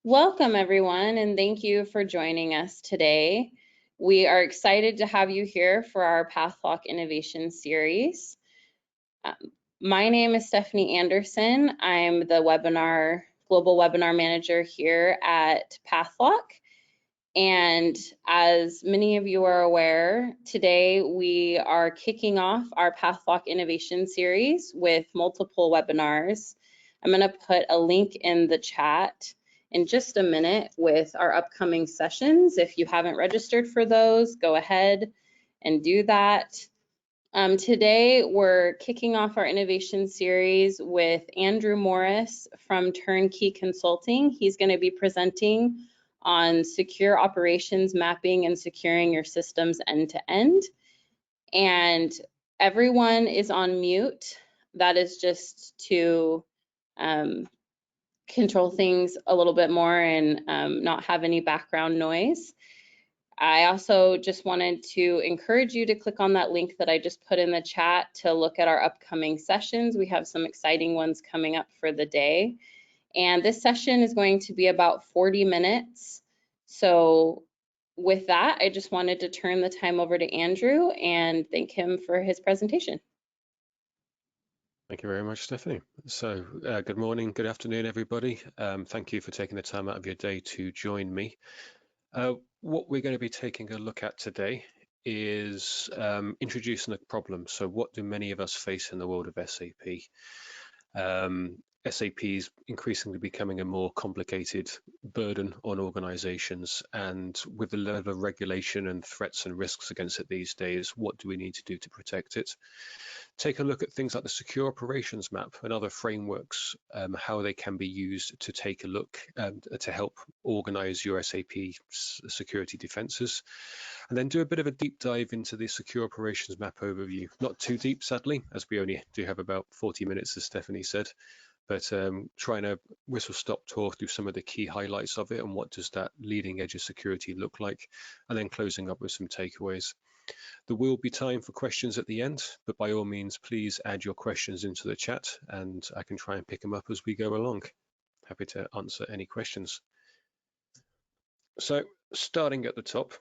Welcome, everyone, and thank you for joining us today. We are excited to have you here for our PathLock Innovation Series. My name is Stephanie Anderson. I'm the Global Webinar Manager here at PathLock. And as many of you are aware, today we are kicking off our PathLock Innovation Series with multiple webinars. I'm going to put a link in the chat in just a minute with our upcoming sessions. If you haven't registered for those, go ahead and do that. Today, we're kicking off our innovation series with Andrew Morris from Turnkey Consulting. He's going to be presenting on secure operations mapping and securing your systems end to end. And everyone is on mute. That is just to control things a little bit more and not have any background noise. I also just wanted to encourage you to click on that link that I just put in the chat to look at our upcoming sessions. We have some exciting ones coming up for the day. And this session is going to be about 40 minutes. So with that, I just wanted to turn the time over to Andrew and thank him for his presentation. Thank you very much, Stephanie. So good morning, good afternoon, everybody. Thank you for taking the time out of your day to join me. What we're going to be taking a look at today is introducing a problem. So what do many of us face in the world of SAP? SAP is increasingly becoming a more complicated burden on organizations, and with the level of regulation and threats and risks against it these days, what do we need to do to protect it? Take a look at things like the secure operations map and other frameworks, how they can be used to take a look to help organize your SAP security defenses, and then do a bit of a deep dive into the secure operations map overview. Not too deep, sadly, as we only do have about 40 minutes, as Stephanie said, but trying to whistle-stop tour through some of the key highlights of it and what does that leading edge of security look like, and then closing up with some takeaways. There will be time for questions at the end, but by all means, please add your questions into the chat and I can try and pick them up as we go along. Happy to answer any questions. So starting at the top,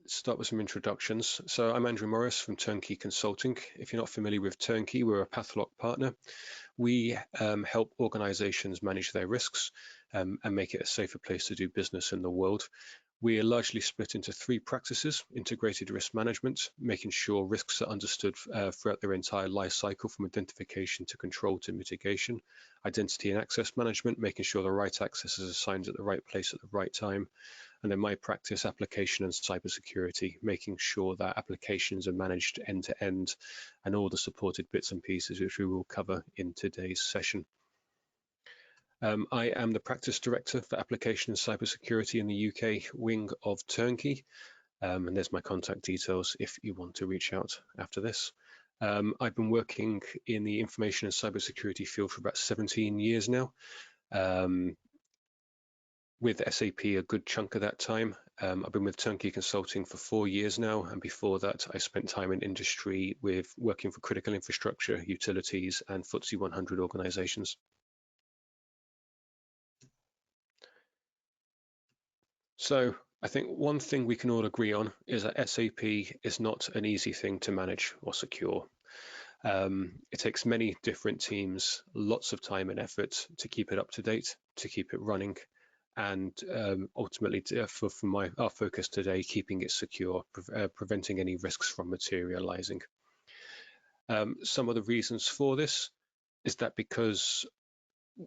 start with some introductions. So I'm Andrew Morris from Turnkey Consulting. If you're not familiar with Turnkey, we're a PathLock partner. We help organizations manage their risks and make it a safer place to do business in the world. We are largely split into three practices: integrated risk management, making sure risks are understood throughout their entire life cycle from identification to control to mitigation; identity and access management, making sure the right access is assigned at the right place at the right time; and then my practice, application and cybersecurity, making sure that applications are managed end to end and all the supported bits and pieces, which we will cover in today's session. I am the practice director for application and cybersecurity in the UK wing of Turnkey, and there's my contact details if you want to reach out after this. I've been working in the information and cybersecurity field for about 17 years now. With SAP a good chunk of that time. I've been with Turnkey Consulting for 4 years now, and before that I spent time in industry with working for critical infrastructure, utilities and FTSE 100 organizations. So I think one thing we can all agree on is that SAP is not an easy thing to manage or secure. It takes many different teams, lots of time and effort to keep it up to date, to keep it running, and ultimately for our focus today, keeping it secure, preventing any risks from materializing. Some of the reasons for this is that because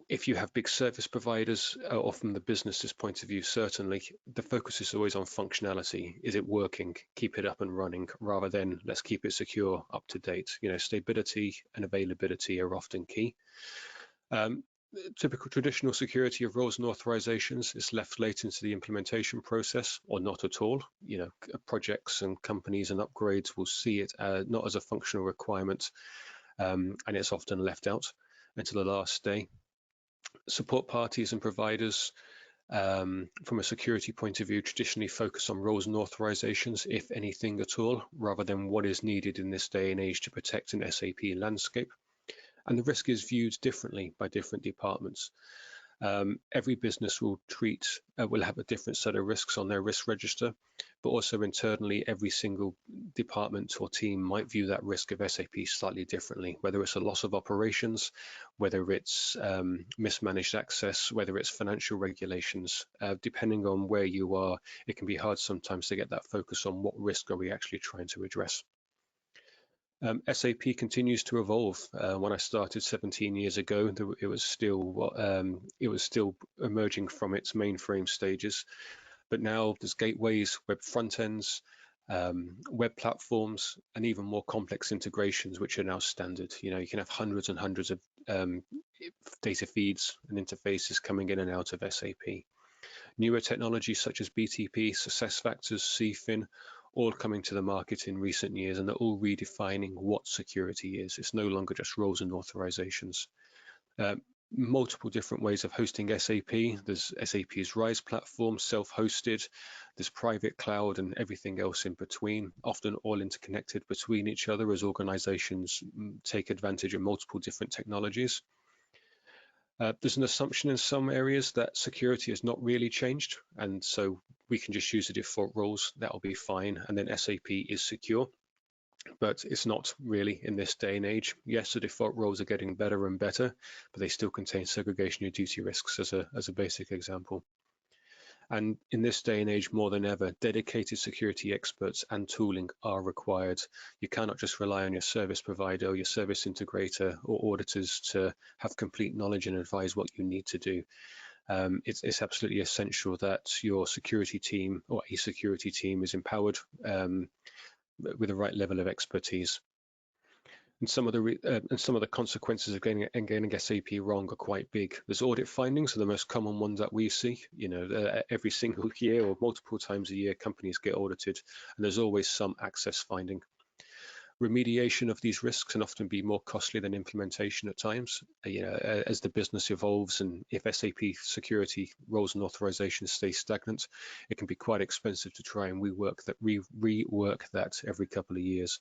if you have big service providers, or from the business's point of view, certainly, the focus is always on functionality. Is it working? Keep it up and running, rather than let's keep it secure, up to date. You know, stability and availability are often key. Typical traditional security of roles and authorizations is left late into the implementation process, or not at all. You know, projects and companies and upgrades will see it not as a functional requirement, and it's often left out until the last day. Support parties and providers, from a security point of view, traditionally focus on roles and authorizations, if anything at all, rather than what is needed in this day and age to protect an SAP landscape. And the risk is viewed differently by different departments. Every business will have a different set of risks on their risk register, but also internally, every single department or team might view that risk of SAP slightly differently, whether it's a loss of operations, whether it's mismanaged access, whether it's financial regulations. Depending on where you are, it can be hard sometimes to get that focus on what risk are we actually trying to address. SAP continues to evolve. When I started 17 years ago, it was still emerging from its mainframe stages. But now there's gateways, web front ends, web platforms, and even more complex integrations, which are now standard. You can have hundreds and hundreds of data feeds and interfaces coming in and out of SAP. Newer technologies such as BTP, SuccessFactors, CFIN, all coming to the market in recent years, and they're all redefining what security is. It's no longer just roles and authorizations. Multiple different ways of hosting SAP. There's SAP's RISE platform, self-hosted, there's private cloud and everything else in between, often all interconnected between each other as organizations take advantage of multiple different technologies. There's an assumption in some areas that security has not really changed, and so we can just use the default roles, that'll be fine, and then SAP is secure. But it's not really in this day and age. Yes, the default roles are getting better and better, but they still contain segregation of duty risks as a basic example. And in this day and age, more than ever, dedicated security experts and tooling are required. You cannot just rely on your service provider or your service integrator or auditors to have complete knowledge and advise what you need to do. It's absolutely essential that your security team or a security team is empowered with the right level of expertise. And some of the consequences of getting SAP wrong are quite big. There's audit findings are the most common ones that we see. Every single year or multiple times a year, companies get audited, and there's always some access finding. Remediation of these risks can often be more costly than implementation at times. As the business evolves, and if SAP security roles and authorizations stay stagnant, it can be quite expensive to try and rework that every couple of years.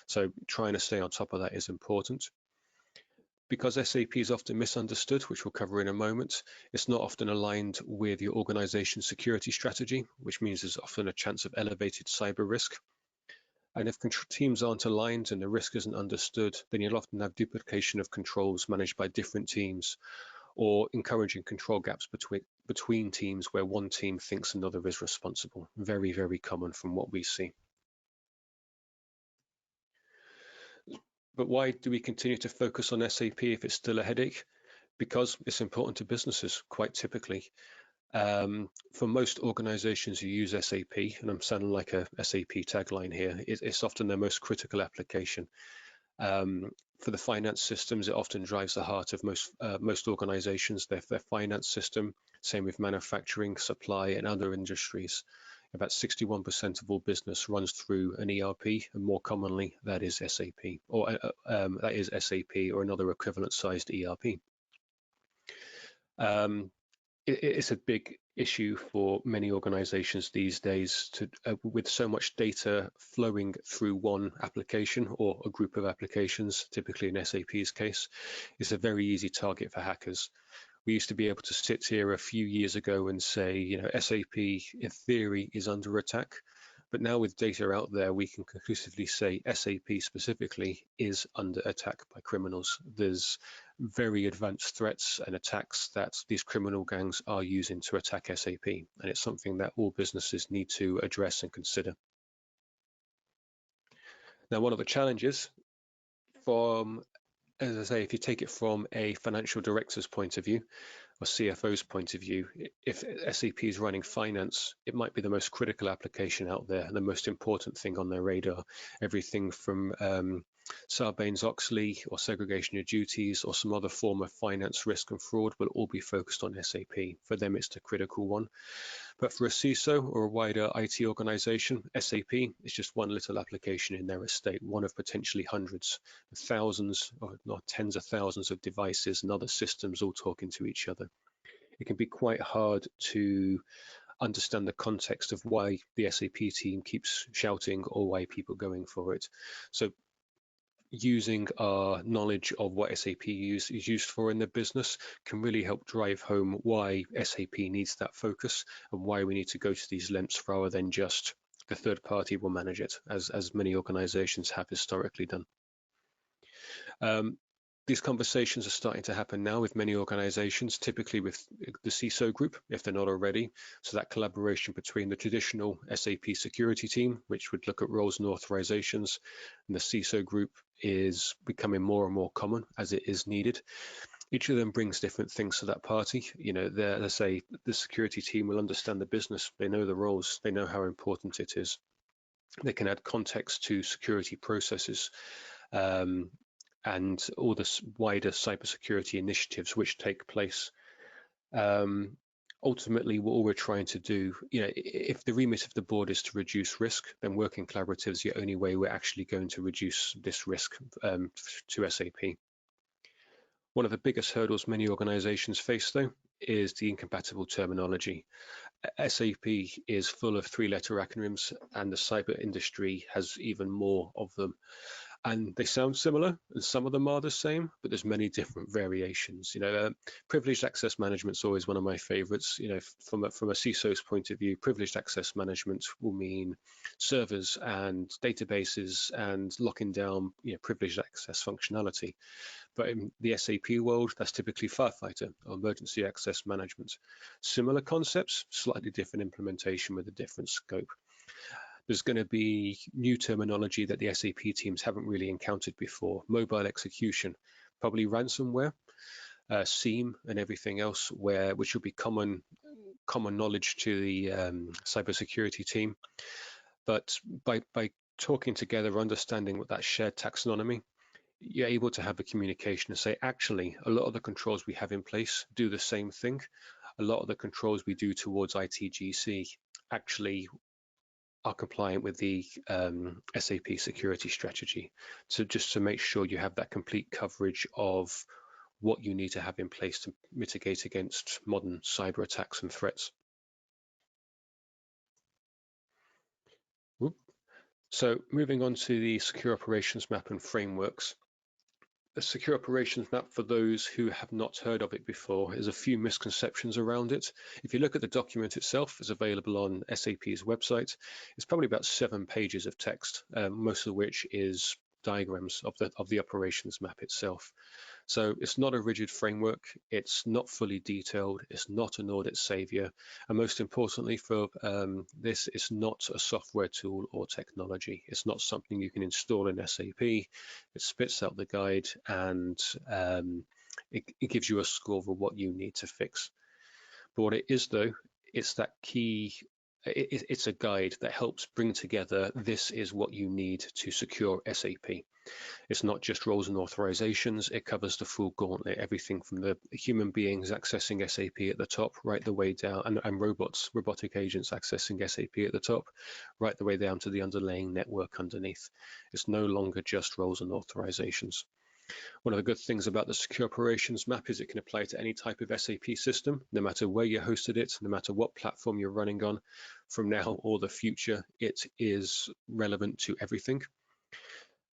So trying to stay on top of that is important. Because SAP is often misunderstood, which we'll cover in a moment, it's not often aligned with your organization's security strategy, which means there's often a chance of elevated cyber risk. And if teams aren't aligned and the risk isn't understood, then you'll often have duplication of controls managed by different teams, or encouraging control gaps between teams where one team thinks another is responsible. Very, very common from what we see. But why do we continue to focus on SAP if it's still a headache? Because it's important to businesses, quite typically. For most organizations who use SAP, and I'm sounding like a SAP tagline here, it's often their most critical application. For the finance systems, it often drives the heart of most organizations, their finance system. Same with manufacturing, supply, and other industries. About 61% of all business runs through an ERP, and more commonly, that is SAP, or another equivalent-sized ERP. It's a big issue for many organizations these days with so much data flowing through one application or a group of applications, typically in SAP's case. It's a very easy target for hackers. We used to be able to sit here a few years ago and say, SAP in theory is under attack. But now with data out there, we can conclusively say SAP specifically is under attack by criminals. There's very advanced threats and attacks that these criminal gangs are using to attack SAP. And it's something that all businesses need to address and consider. Now, one of the challenges as I say, if you take it from a financial director's point of view, or CFO's point of view, if SAP is running finance, it might be the most critical application out there, the most important thing on their radar. Everything from Sarbanes-Oxley or segregation of duties or some other form of finance risk and fraud will all be focused on SAP. For them, it's the critical one. But for a CISO or a wider IT organization, SAP is just one little application in their estate, one of potentially hundreds, thousands, or not tens of thousands of devices and other systems all talking to each other. It can be quite hard to understand the context of why the SAP team keeps shouting or why people are going for it. So using our knowledge of what SAP is used for in the business can really help drive home why SAP needs that focus and why we need to go to these lengths rather than just the third party will manage it, as many organizations have historically done. These conversations are starting to happen now with many organizations, typically with the CISO group, if they're not already. So that collaboration between the traditional SAP security team, which would look at roles and authorizations, and the CISO group is becoming more and more common as it is needed. Each of them brings different things to that party. You know, let's say the security team will understand the business. They know the roles. They know how important it is. They can add context to security processes. And all the wider cybersecurity initiatives which take place. Ultimately, what we're trying to do, you know, if the remit of the board is to reduce risk, then working collaborative is the only way we're actually going to reduce this risk to SAP. One of the biggest hurdles many organizations face, though, is the incompatible terminology. SAP is full of three-letter acronyms, and the cyber industry has even more of them. And they sound similar, and some of them are the same, but there's many different variations. You know, privileged access management is always one of my favorites. You know, from a CISO's point of view, privileged access management will mean servers and databases and locking down, you know, privileged access functionality. But in the SAP world, that's typically firefighter or emergency access management. Similar concepts, slightly different implementation with a different scope. There's going to be new terminology that the SAP teams haven't really encountered before. Mobile execution, probably ransomware, SIEM, and everything else, which will be common knowledge to the cybersecurity team. But by talking together, understanding what that shared taxonomy, you're able to have a communication and say, actually, a lot of the controls we have in place do the same thing. A lot of the controls we do towards ITGC actually are compliant with the SAP security strategy. So just to make sure you have that complete coverage of what you need to have in place to mitigate against modern cyber attacks and threats. So moving on to the secure operations map and frameworks. A secure operations map, for those who have not heard of it before, is a few misconceptions around it. If you look at the document itself, it's available on SAP's website. It's probably about 7 pages of text, most of which is diagrams of the operations map itself. So it's not a rigid framework, it's not fully detailed, it's not an audit savior, and most importantly for this, it's not a software tool or technology. It's not something you can install in SAP. It spits out the guide and it gives you a score of what you need to fix. But what it is, though, it's that key. It's a guide that helps bring together, this is what you need to secure SAP. It's not just roles and authorizations, it covers the full gauntlet, everything from the human beings accessing SAP at the top, right the way down, and robotic agents accessing SAP at the top, right the way down to the underlying network underneath. It's no longer just roles and authorizations. One of the good things about the secure operations map is it can apply to any type of SAP system, no matter where you hosted it, no matter what platform you're running on. From now or the future, it is relevant to everything.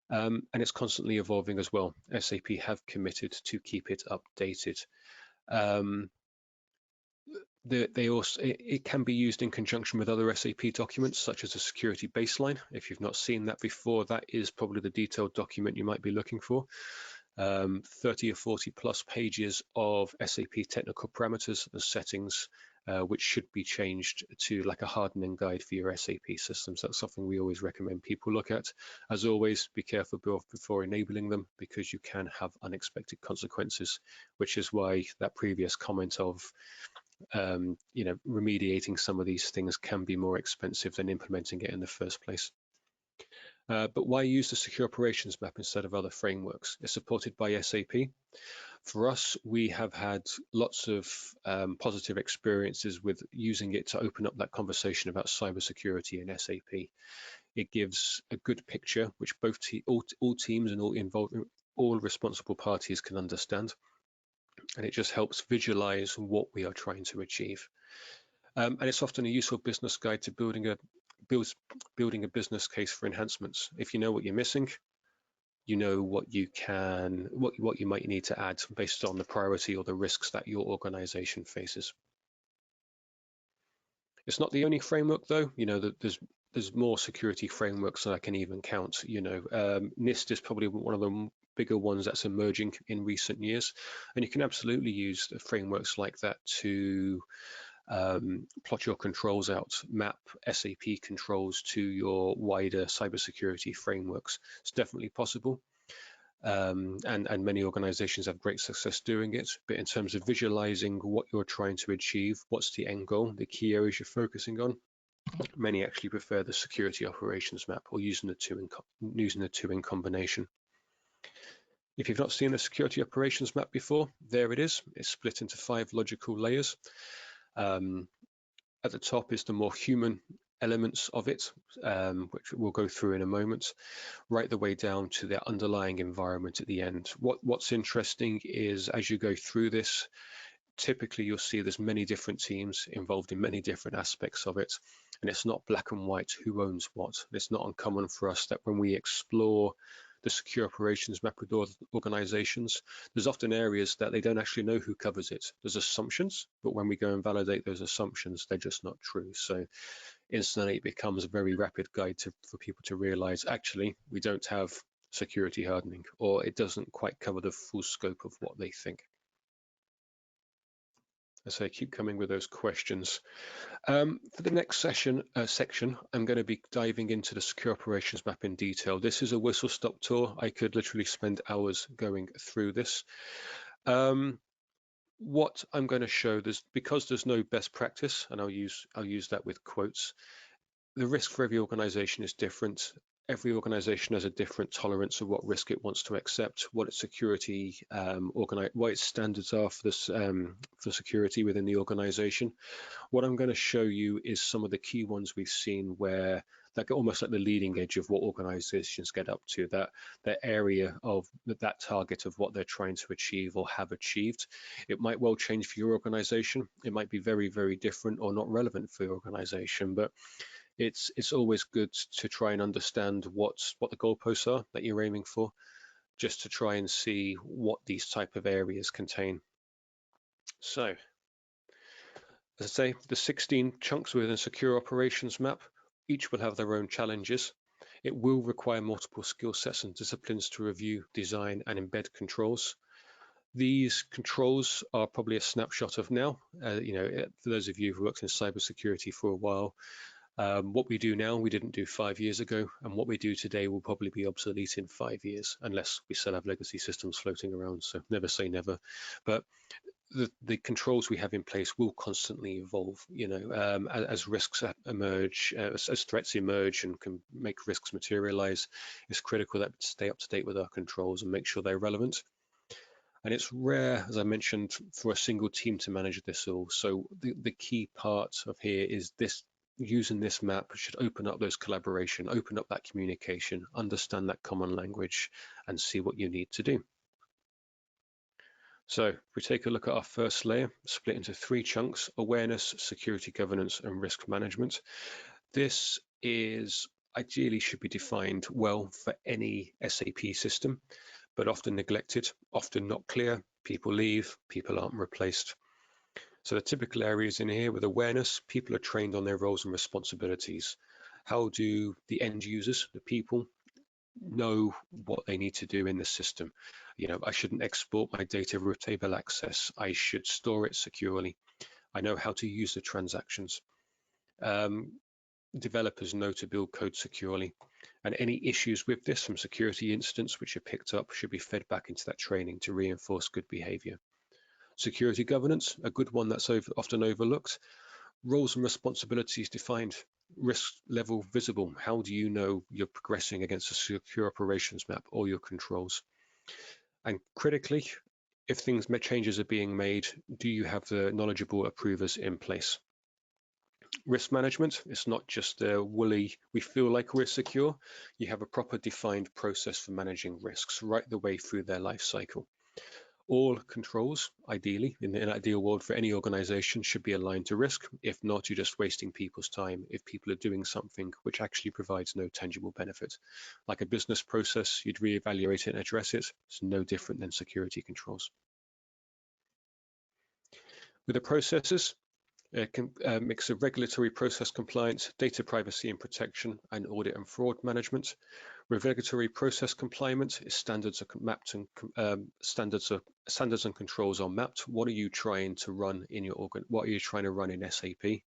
And it's constantly evolving as well. SAP have committed to keep it updated. It can be used in conjunction with other SAP documents, such as a security baseline. If you've not seen that before, that is probably the detailed document you might be looking for. 30 or 40 plus pages of SAP technical parameters and settings, which should be changed to like a hardening guide for your SAP systems. That's something we always recommend people look at. As always, be careful before enabling them, because you can have unexpected consequences, which is why that previous comment of remediating some of these things can be more expensive than implementing it in the first place. But why use the secure operations map instead of other frameworks? It's supported by SAP. For us, we have had lots of positive experiences with using it to open up that conversation about cybersecurity in SAP. It gives a good picture, which all teams and all responsible parties can understand. And it just helps visualize what we are trying to achieve. And it's often a useful business guide to building a business case for enhancements. If you know what you're missing, you know what you might need to add based on the priority or the risks that your organization faces. It's not the only framework though, there's more security frameworks than I can even count. NIST is probably one of the bigger ones that's emerging in recent years, and you can absolutely use frameworks like that to plot your controls out, map SAP controls to your wider cybersecurity frameworks. It's definitely possible. And many organizations have great success doing it. But in terms of visualizing what you're trying to achieve, what's the end goal, the key areas you're focusing on, many actually prefer the security operations map or using the two in combination. If you've not seen the security operations map before, there it is. It's split into 5 logical layers. At the top is the more human elements of it, which we'll go through in a moment, right the way down to the underlying environment at the end. What's interesting is as you go through this, typically you'll see there's many different teams involved in many different aspects of it, and it's not black and white who owns what. It's not uncommon for us that when we explore the secure operations map with organizations, there's often areas that they don't actually know who covers it. There's assumptions, but when we go and validate those assumptions, they're just not true. So instantly it becomes a very rapid guide for people to realize, actually, we don't have security hardening, or it doesn't quite cover the full scope of what they think. As I keep coming with those questions. For the next section, I'm going to be diving into the secure operations map in detail. This is a whistle-stop tour. I could literally spend hours going through this. What I'm going to show, because there's no best practice, and I'll use that with quotes. The risk for every organization is different. Every organization has a different tolerance of what risk it wants to accept, what its security, what its standards are for this, for security within the organization. What I'm going to show you is some of the key ones we've seen where that almost like the leading edge of what organizations get up to, that area of that target of what they're trying to achieve or have achieved. It might well change for your organization. It might be very, very different or not relevant for your organization, but it's always good to try and understand what the goalposts are that you're aiming for, just to try and see what these type of areas contain. So, as I say, the 16 chunks within a secure operations map, each will have their own challenges. It will require multiple skill sets and disciplines to review, design, and embed controls. These controls are probably a snapshot of now. For those of you who worked in cybersecurity for a while, what we do now, we didn't do 5 years ago, and what we do today will probably be obsolete in 5 years, unless we still have legacy systems floating around, so never say never. But the controls we have in place will constantly evolve, as risks emerge, as threats emerge and can make risks materialize. It's critical that we stay up to date with our controls and make sure they're relevant. And it's rare, as I mentioned, for a single team to manage this all. So the key part of here is this. Using this map should open up those collaboration, open up that communication, understand that common language, and see what you need to do. So if we take a look at our first layer, split into 3 chunks: awareness, security governance, and risk management. This is ideally should be defined well for any SAP system, but often neglected, often not clear. People leave, people aren't replaced. So the typical areas in here with awareness, people are trained on their roles and responsibilities. How do the end users, the people, know what they need to do in the system? I shouldn't export my data with table access. I should store it securely. I know how to use the transactions. Developers know to build code securely. And any issues with this from security incidents which are picked up should be fed back into that training to reinforce good behavior. Security governance, a good one that's often overlooked. Roles and responsibilities defined, risk level visible. How do you know you're progressing against a secure operations map or your controls? And critically, if changes are being made, do you have the knowledgeable approvers in place? Risk management, it's not just a woolly, we feel like we're secure. You have a proper defined process for managing risks right the way through their life cycle. All controls, ideally, in an ideal world for any organization, should be aligned to risk. If not, you're just wasting people's time if people are doing something which actually provides no tangible benefit. Like a business process, you'd reevaluate it and address it. It's no different than security controls. With the processes, a mix of regulatory process compliance, data privacy and protection, and audit and fraud management. With regulatory process compliance, standards are mapped and standards and controls are mapped. What are you trying to run in your organ? What are you trying to run in SAP?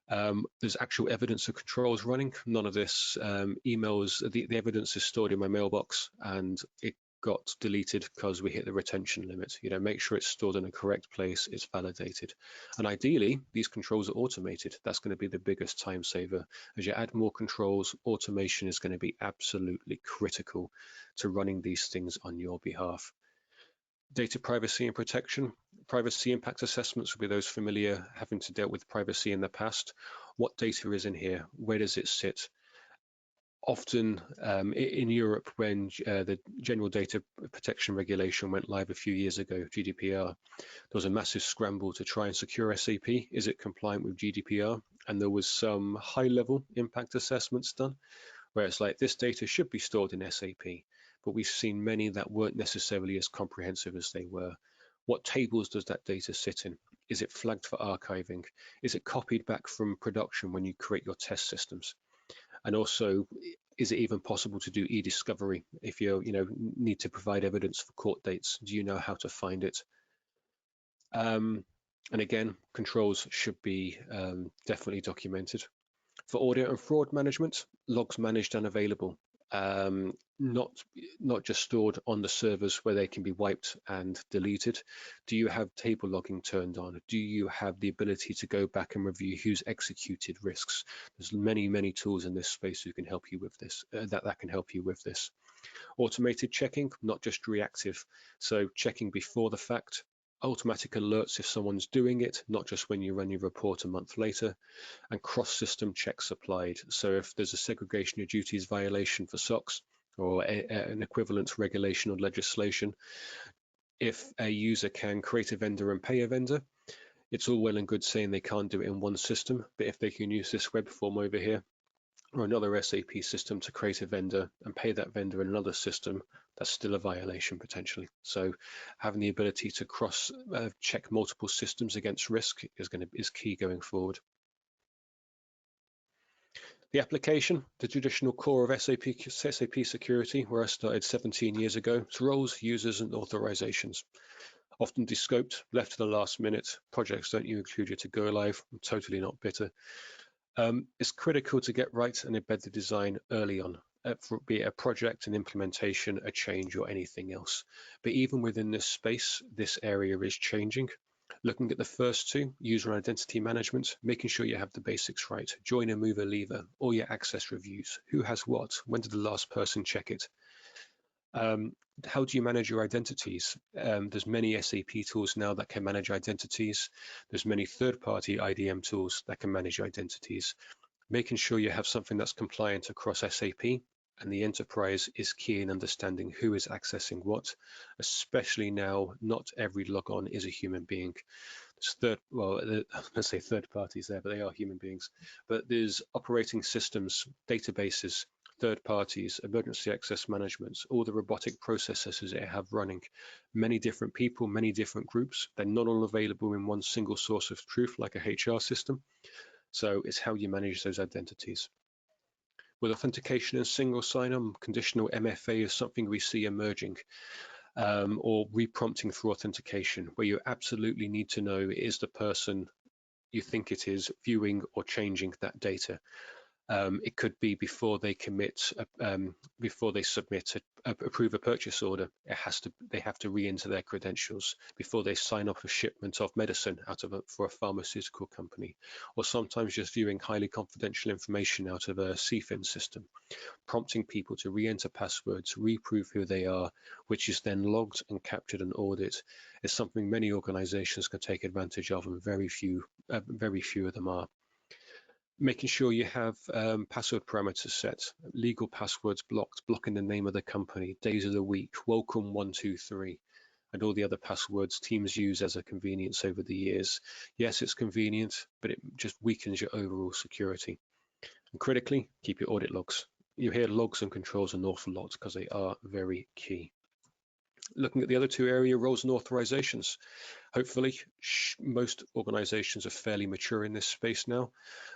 There's actual evidence of controls running. None of this emails. The evidence is stored in my mailbox, and it got deleted because we hit the retention limit. Make sure it's stored in a correct place, it's validated. And ideally, these controls are automated. That's going to be the biggest time saver. As you add more controls, automation is going to be absolutely critical to running these things on your behalf. Data privacy and protection. Privacy impact assessments will be those familiar having to deal with privacy in the past. What data is in here? Where does it sit? Often in Europe, when the General Data Protection Regulation went live a few years ago, GDPR, there was a massive scramble to try and secure SAP. Is it compliant with GDPR? And there was some high-level impact assessments done, where it's like, this data should be stored in SAP, but we've seen many that weren't necessarily as comprehensive as they were. What tables does that data sit in? Is it flagged for archiving? Is it copied back from production when you create your test systems? And also, is it even possible to do e-discovery if you need to provide evidence for court dates? Do you know how to find it? And again, controls should be definitely documented. For audit and fraud management, logs managed and available, not just stored on the servers where they can be wiped and deleted. Do you have table logging turned on? Do you have the ability to go back and review who's executed risks? There's many tools in this space who can help you with this, that can help you with this. Automated checking, not just reactive. So checking before the fact, automatic alerts if someone's doing it, not just when you run your report a month later, and cross-system checks applied. So if there's a segregation of duties violation for SOX or an equivalent regulation or legislation, if a user can create a vendor and pay a vendor, it's all well and good saying they can't do it in one system, but if they can use this web form over here or another SAP system to create a vendor and pay that vendor in another system, that's still a violation potentially. So having the ability to cross check multiple systems against risk is key going forward. The application, the traditional core of SAP security, where I started 17 years ago, it's roles, users, and authorizations. Often descoped, left to the last minute. Projects don't include you to go live. I'm totally not bitter. It's critical to get right and embed the design early on, be it a project, an implementation, a change, or anything else. But even within this space, this area is changing. Looking at the first two, user identity management, making sure you have the basics right. Joiner, mover, leaver, all your access reviews. Who has what? When did the last person check it? How do you manage your identities? There's many SAP tools now that can manage identities. There's many third-party IDM tools that can manage identities. Making sure you have something that's compliant across SAP and the enterprise is key in understanding who is accessing what, especially now not every logon is a human being. Let's say third parties there, but they are human beings. But there's operating systems, databases, third parties, emergency access management, all the robotic processes they have running, many different people, many different groups. They're not all available in one single source of truth like a HR system. So it's how you manage those identities. With authentication and single sign-on, conditional MFA is something we see emerging, or reprompting through authentication, where you absolutely need to know is the person you think it is viewing or changing that data. It could be before they commit, before they submit, approve a purchase order. They have to re-enter their credentials before they sign off a shipment of medicine for a pharmaceutical company, or sometimes just viewing highly confidential information out of a CFIN system, prompting people to re-enter passwords, reprove who they are, which is then logged and captured and audited. It's something many organizations can take advantage of, and very few of them are. Making sure you have password parameters set, legal passwords blocked, blocking the name of the company, days of the week, welcome 123. and all the other passwords teams use as a convenience over the years. Yes, it's convenient, but it just weakens your overall security. And critically, keep your audit logs. You hear logs and controls an awful lot because they are very key. Looking at the other two area, roles and authorizations. Hopefully, most organizations are fairly mature in this space now,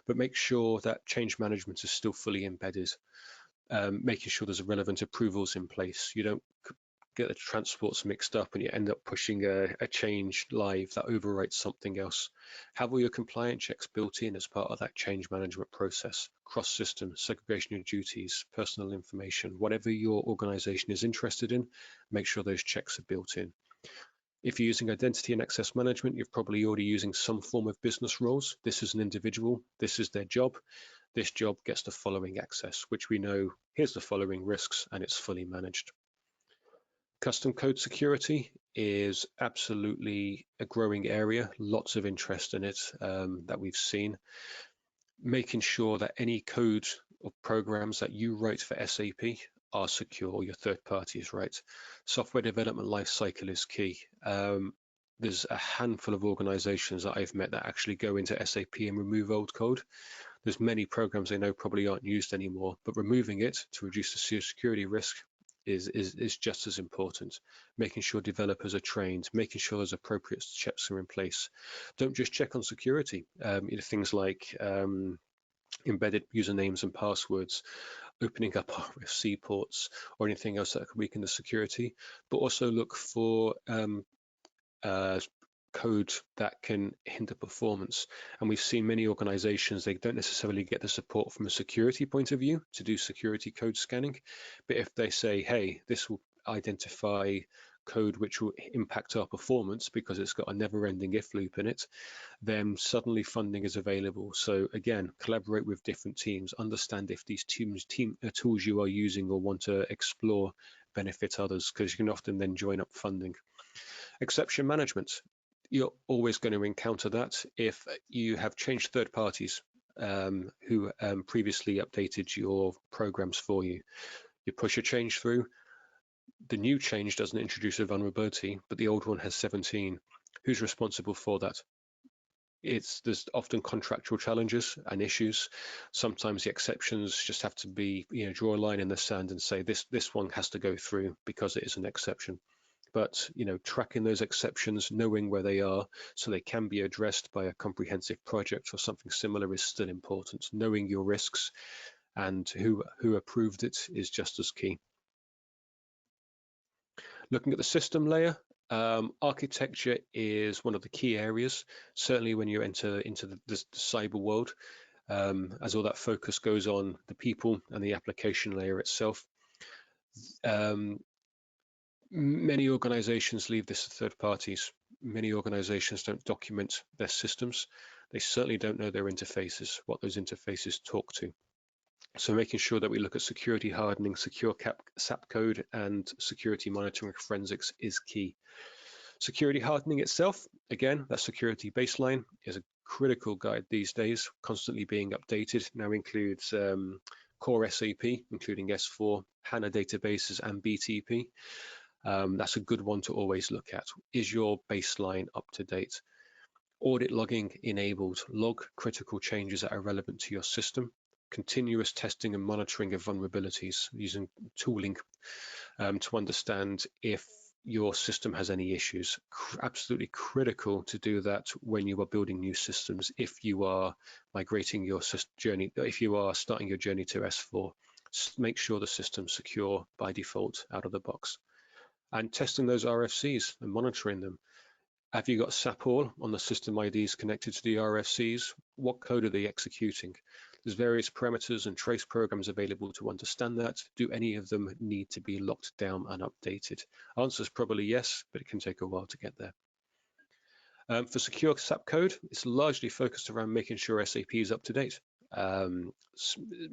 but make sure that change management is still fully embedded, making sure there's relevant approvals in place. You don't get the transports mixed up and you end up pushing a change live that overwrites something else. Have all your compliance checks built in as part of that change management process, cross-system, segregation of duties, personal information, whatever your organization is interested in, make sure those checks are built in. If you're using identity and access management, you're probably already using some form of business roles. This is an individual, this is their job. This job gets the following access, which we know, here's the following risks, and it's fully managed. Custom code security is absolutely a growing area, lots of interest in it that we've seen. Making sure that any code or programs that you write for SAP are secure, your third parties, right? Software development lifecycle is key. There's a handful of organizations that I've met that actually go into SAP and remove old code. There's many programs they know probably aren't used anymore, but removing it to reduce the security risk is just as important. Making sure developers are trained, making sure those appropriate checks are in place. Don't just check on security. Things like embedded usernames and passwords, opening up RFC ports, or anything else that could weaken the security, but also look for code that can hinder performance. And we've seen many organizations, they don't necessarily get the support from a security point of view to do security code scanning. But if they say, hey, this will identify code which will impact our performance because it's got a never-ending if loop in it, then suddenly funding is available. So again, collaborate with different teams, understand if these tools you are using or want to explore benefit others, because you can often then join up funding. Exception management. You're always going to encounter that if you have changed third parties who previously updated your programs for you. You push a change through, the new change doesn't introduce a vulnerability, but the old one has 17. Who's responsible for that? There's often contractual challenges and issues. Sometimes the exceptions just have to be, draw a line in the sand and say this one has to go through because it is an exception. But tracking those exceptions, knowing where they are so they can be addressed by a comprehensive project or something similar is still important. Knowing your risks and who approved it is just as key. Looking at the system layer, architecture is one of the key areas, certainly when you enter into the cyber world, as all that focus goes on the people and the application layer itself. Many organizations leave this to third parties. Many organizations don't document their systems. They certainly don't know their interfaces, what those interfaces talk to. So making sure that we look at security hardening, secure SAP code, and security monitoring forensics is key. Security hardening itself, again, that security baseline is a critical guide these days, constantly being updated. Now includes core SAP, including S4, HANA databases, and BTP. That's a good one to always look at. Is your baseline up to date? Audit logging enabled. Log critical changes that are relevant to your system. Continuous testing and monitoring of vulnerabilities using tooling to understand if your system has any issues. Absolutely critical to do that when you are building new systems. If you are migrating your journey, if you are starting your journey to S4, make sure the system's secure by default out of the box. And testing those RFCs and monitoring them. Have you got SAP all on the system IDs connected to the RFCs? What code are they executing? There's various parameters and trace programs available to understand that. Do any of them need to be locked down and updated? Answer is probably yes, but it can take a while to get there. For secure SAP code, it's largely focused around making sure SAP is up to date.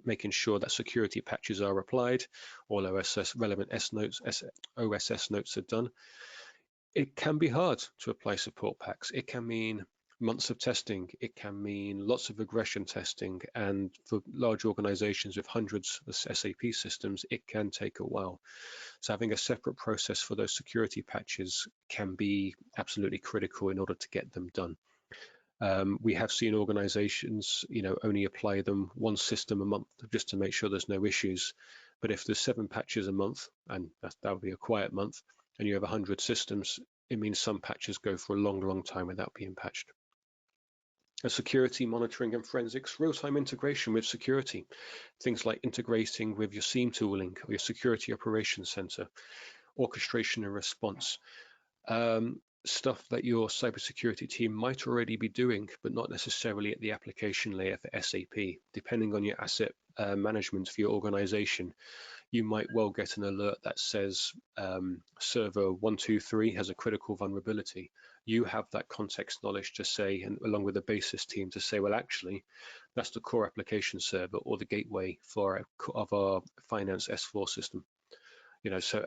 Making sure that security patches are applied, all relevant OSS notes are done. It can be hard to apply support packs. It can mean months of testing. It can mean lots of regression testing. And for large organizations with hundreds of SAP systems, it can take a while. So having a separate process for those security patches can be absolutely critical in order to get them done. We have seen organizations, only apply them one system a month just to make sure there's no issues. But if there's 7 patches a month, and that would be a quiet month, and you have 100 systems, it means some patches go for a long, long time without being patched. Security monitoring and forensics, real-time integration with security. Things like integrating with your SIEM tooling or your security operations center, orchestration and response. Stuff that your cybersecurity team might already be doing, but not necessarily at the application layer for SAP. Depending on your asset management for your organization, you might well get an alert that says server 123 has a critical vulnerability. You have that context knowledge to say, and along with the basis team to say, well, actually, that's the core application server or the gateway of our finance S4 system. So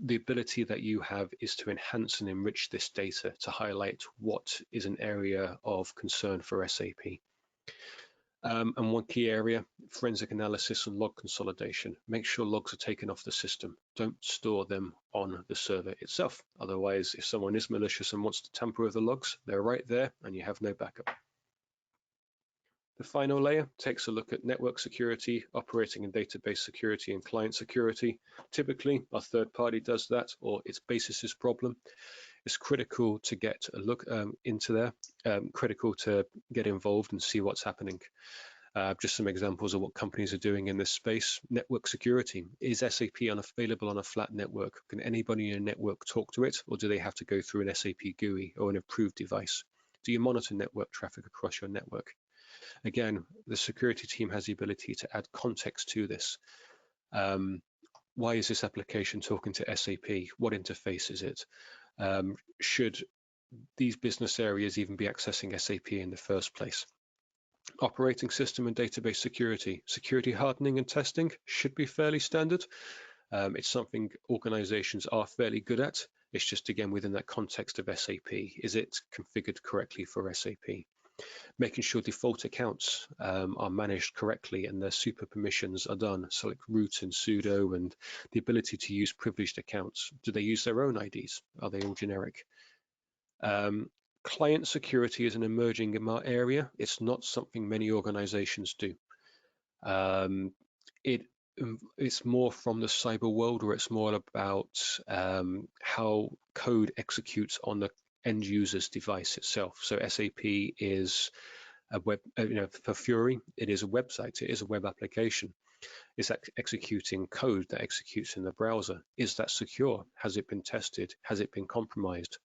the ability that you have is to enhance and enrich this data to highlight what is an area of concern for SAP. And one key area, forensic analysis and log consolidation. Make sure logs are taken off the system. Don't store them on the server itself. Otherwise, if someone is malicious and wants to tamper with the logs, they're right there and you have no backup. The final layer takes a look at network security, operating and database security, and client security. Typically, a third party does that, or it's basis's problem. It's critical to get a look into there, critical to get involved and see what's happening. Just some examples of what companies are doing in this space. Network security. Is SAP available on a flat network? Can anybody in a network talk to it, or do they have to go through an SAP GUI or an approved device? Do you monitor network traffic across your network? Again, the security team has the ability to add context to this. Why is this application talking to SAP? What interface is it? Should these business areas even be accessing SAP in the first place? Operating system and database security. Security hardening and testing should be fairly standard. It's something organizations are fairly good at. It's just, again, within that context of SAP. Is it configured correctly for SAP? Making sure default accounts are managed correctly and their super permissions are done, so like root and sudo, and the ability to use privileged accounts. Do they use their own IDs? Are they all generic? Client security is an emerging area. It's not something many organizations do. It's more from the cyber world, where it's more about how code executes on the end user's device itself. So SAP is a web, for Fury, it is a website, it is a web application. It's executing code that executes in the browser. Is that secure? Has it been tested? Has it been compromised?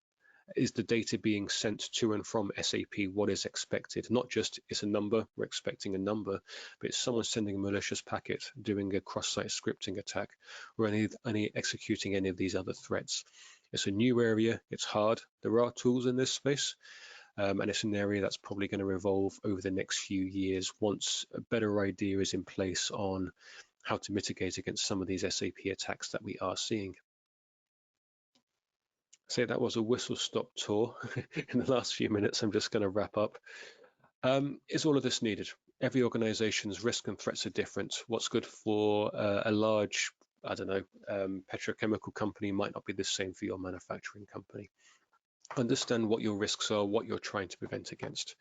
Is the data being sent to and from SAP what is expected? Not just it's a number, we're expecting a number, but it's someone sending a malicious packet, doing a cross-site scripting attack, or any executing any of these other threats. It's a new area, it's hard. There are tools in this space, and it's an area that's probably going to evolve over the next few years once a better idea is in place on how to mitigate against some of these SAP attacks that we are seeing. So that was a whistle-stop tour. In the last few minutes, I'm just going to wrap up. Is all of this needed? Every organization's risk and threats are different. What's good for a large, petrochemical company might not be the same for your manufacturing company. Understand what your risks are, what you're trying to prevent against.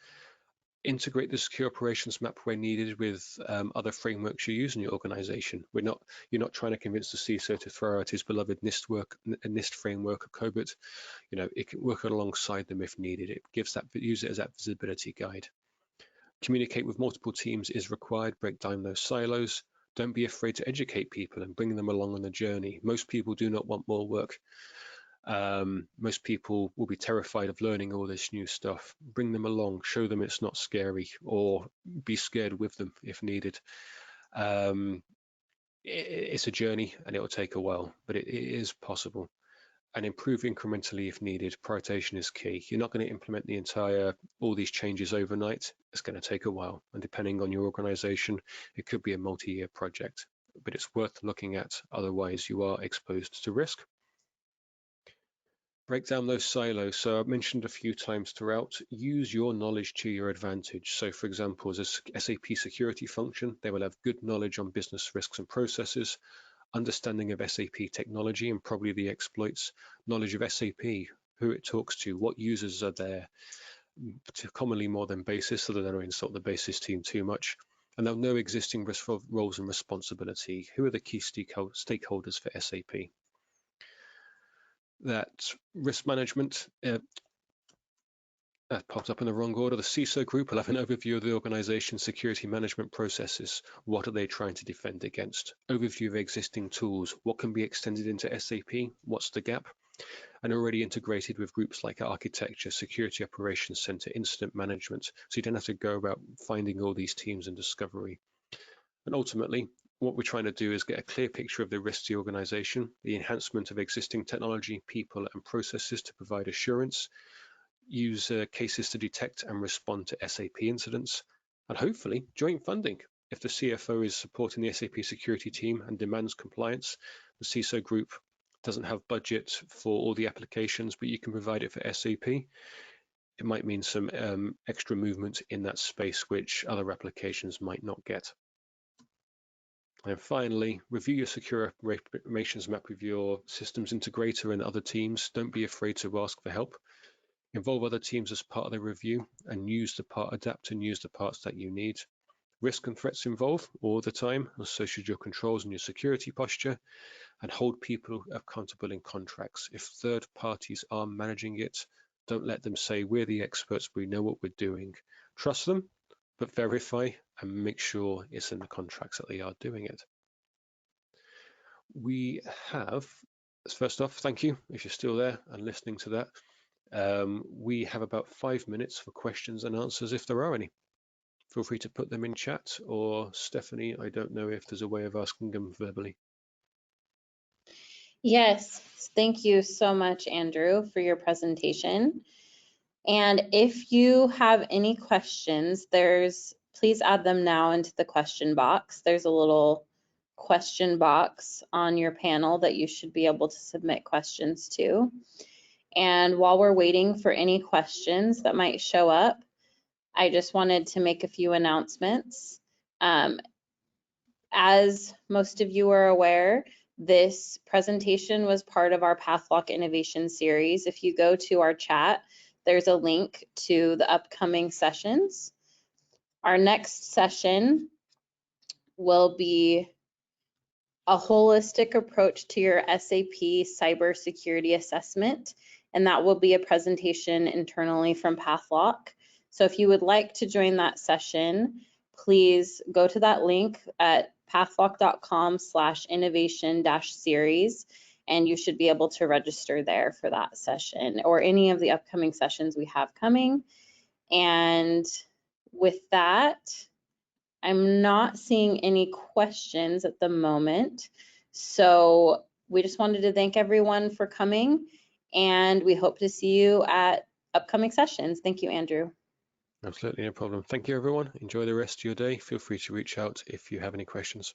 Integrate the secure operations map where needed with other frameworks you use in your organization. You're not trying to convince the CISO to throw out his beloved NIST framework or COBIT. It can work alongside them if needed. It use it as that visibility guide. Communicate with multiple teams is required. Break down those silos. Don't be afraid to educate people and bring them along on the journey. Most people do not want more work. Most people will be terrified of learning all this new stuff. Bring them along, show them it's not scary, or be scared with them if needed. It's a journey and it will take a while, but it is possible. And improve incrementally if needed. Prioritization is key. You're not going to implement all these changes overnight. It's going to take a while, and depending on your organization, it could be a multi-year project, but it's worth looking at. Otherwise, you are exposed to risk. break down those silos. So I've mentioned a few times throughout, use your knowledge to your advantage. So for example, as a SAP security function, they will have good knowledge on business risks and processes, understanding of SAP technology and probably the exploits, knowledge of SAP, who it talks to, what users are there, commonly more than basis, so they don't insult the basis team too much. And they'll know existing roles and responsibility. Who are the key stakeholders for SAP? That risk management, that popped up in the wrong order. The CISO group will have an overview of the organization's security management processes. What are they trying to defend against? Overview of existing tools. What can be extended into SAP? What's the gap? And already integrated with groups like architecture, security operations center, incident management. So you don't have to go about finding all these teams in discovery. And ultimately, what we're trying to do is get a clear picture of the risk to the organization, the enhancement of existing technology, people, and processes to provide assurance, use cases to detect and respond to SAP incidents, and hopefully joint funding. If the CFO is supporting the SAP security team and demands compliance, the CISO group doesn't have budget for all the applications, but you can provide it for SAP. It might mean some extra movement in that space, which other applications might not get. And finally, review your secure operations map with your systems integrator and other teams. Don't be afraid to ask for help. Involve other teams as part of the review and adapt and use the parts that you need. Risk and threats involved all the time, and so should your controls and your security posture, and hold people accountable in contracts. If third parties are managing it, don't let them say, we're the experts, we know what we're doing. Trust them, but verify and make sure it's in the contracts that they are doing it. We have, first off, thank you if you're still there and listening to that. We have about 5 minutes for questions and answers if there are any. Feel free to put them in chat, or Stephanie, I don't know if there's a way of asking them verbally. Yes, thank you so much, Andrew, for your presentation. And if you have any questions, please add them now into the question box. There's a little question box on your panel that you should be able to submit questions to. And while we're waiting for any questions that might show up, I just wanted to make a few announcements. As most of you are aware, this presentation was part of our Pathlock Innovation Series. If you go to our chat, there's a link to the upcoming sessions. Our next session will be a holistic approach to your SAP cybersecurity assessment, and that will be a presentation internally from Pathlock. So if you would like to join that session, please go to that link at pathlock.com/innovation-series, and you should be able to register there for that session or any of the upcoming sessions we have coming. And with that, I'm not seeing any questions at the moment. So we just wanted to thank everyone for coming, and we hope to see you at upcoming sessions. Thank you, Andrew. Absolutely, no problem. Thank you, everyone. Enjoy the rest of your day. Feel free to reach out if you have any questions.